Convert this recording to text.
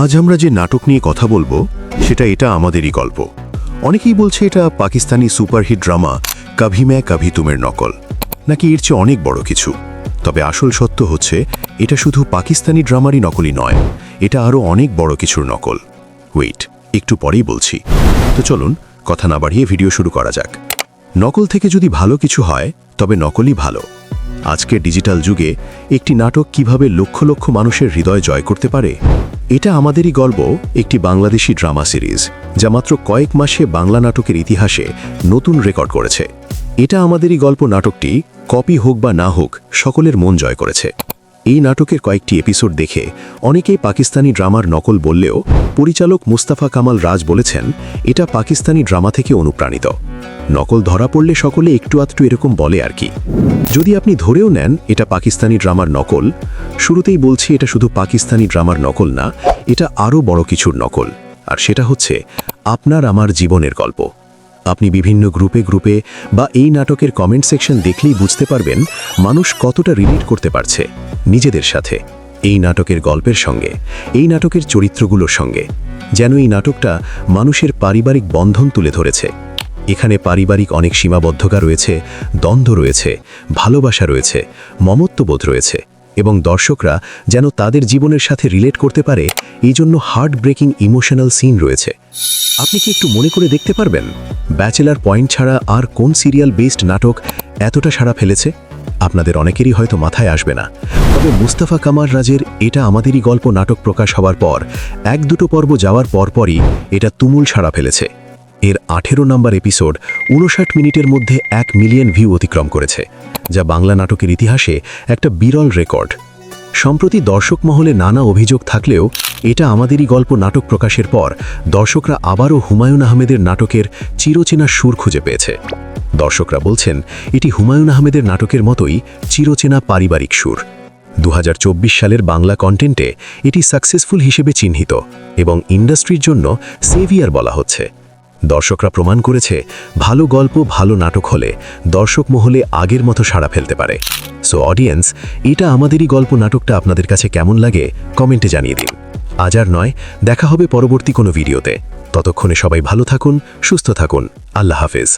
আজ আমরা যে নাটক নিয়ে কথা বলবো এটা আমাদেরই গল্প। অনেকেই বলছে এটা পাকিস্তানি সুপারহিট ড্রামা কভি मैं कभी তুমের নকল, নাকি এর চেয়ে অনেক বড় কিছু। তবে আসল সত্য হচ্ছে এটা শুধু পাকিস্তানি ড্রামারই নকলই নয়, এটা আরও অনেক বড় কিছুর নকল। ওয়েট, একটু পরেই বলছি। তো চলুন কথা না বাড়িয়ে ভিডিও শুরু করা যাক। নকল থেকে যদি ভালো কিছু হয় তবে নকলই ভালো। আজকের ডিজিটাল যুগে একটি নাটক কিভাবে লক্ষ লক্ষ মানুষের হৃদয় জয় করতে পারে, এটা আমাদেরই গল্প। একটি বাংলাদেশি ড্রামা সিরিজ যা মাত্র কয়েক মাসে বাংলা নাটকের ইতিহাসে নতুন রেকর্ড করেছে। এটা আমাদেরই গল্প নাটকটি কপি হোক বা না হোক সকলের মন জয় করেছে। এই নাটকের কয়েকটি এপিসোড দেখে অনেকেই পাকিস্তানি ড্রামার নকল বললেও পরিচালক মুস্তাফা কামাল রাজ বলেছেন এটা পাকিস্তানি ড্রামা থেকে অনুপ্রাণিত। নকল ধরা পড়লে সকলে একটু আধটু এরকম বলে আর কি। যদি আপনি ধরেও নেন এটা পাকিস্তানি ড্রামার নকল, শুরুতেই বলছি এটা শুধু পাকিস্তানি ড্রামার নকল না, এটা আরও বড় কিছুর নকল। আর সেটা হচ্ছে আপনার আমার জীবনের গল্প। আপনি বিভিন্ন গ্রুপে বা এই নাটকের কমেন্ট সেকশন দেখলেই বুঝতে পারবেন মানুষ কতটা রিলেট করতে পারছে নিজেদের সাথে, এই নাটকের গল্পের সঙ্গে, এই নাটকের চরিত্রগুলোর সঙ্গে। যেন এই নাটকটা মানুষের পারিবারিক বন্ধন তুলে ধরেছে। এখানে পারিবারিক অনেক সীমাবদ্ধতা রয়েছে, দ্বন্দ্ব রয়েছে, ভালোবাসা রয়েছে, মমত্ববোধ রয়েছে, এবং দর্শকরা যেন তাদের জীবনের সাথে রিলেট করতে পারে এই জন্য হার্ট ব্রেকিং ইমোশনাল সিন রয়েছে। আপনি কি একটু মনে করে দেখতে পারবেন ব্যাচেলার পয়েন্ট ছাড়া আর কোন সিরিয়াল বেসড নাটক এতটা সাড়া ফেলেছে? আপনাদের অনেকেরই হয়তো মাথায় আসবে না, তবে মুস্তাফা কামাল রাজের এটা আমাদেরই গল্প নাটক প্রকাশ হওয়ার পর 1-2 পর্ব যাওয়ার পরপরই এটা তুমুল সাড়া ফেলেছে। এর 18 নম্বর এপিসোড 59 মিনিটের মধ্যে 1 মিলিয়ন ভিউ অতিক্রম করেছে, যা বাংলা নাটকের ইতিহাসে একটা বিরল রেকর্ড। সম্প্রতি দর্শক মহলে নানা অভিযোগ থাকলেও এটা আমাদেরই গল্প নাটক প্রকাশের পর দর্শকরা আবারও হুমায়ুন আহমেদের নাটকের চিরচেনা সুর খুঁজে পেয়েছে। দর্শকরা বলছেন এটি হুমায়ুন আহমেদের নাটকের মতোই চিরচেনা পারিবারিক সুর। 2024 সালের বাংলা কন্টেন্টে এটি সাকসেসফুল হিসেবে চিহ্নিত এবং ইন্ডাস্ট্রির জন্য সেভিয়ার বলা হচ্ছে। দর্শকরা প্রমাণ করেছে ভালো গল্প ভালো নাটক হলে দর্শক মহলে আগের মতো সাড়া ফেলতে পারে। সো অডিয়েন্স, এটা আমাদেরই গল্প নাটকটা আপনাদের কাছে কেমন লাগে কমেন্টে জানিয়ে দিন। আজ আর নয়, দেখা হবে পরবর্তী কোনো ভিডিওতে। ততক্ষণে সবাই ভালো থাকুন, সুস্থ থাকুন। আল্লাহ হাফেজ।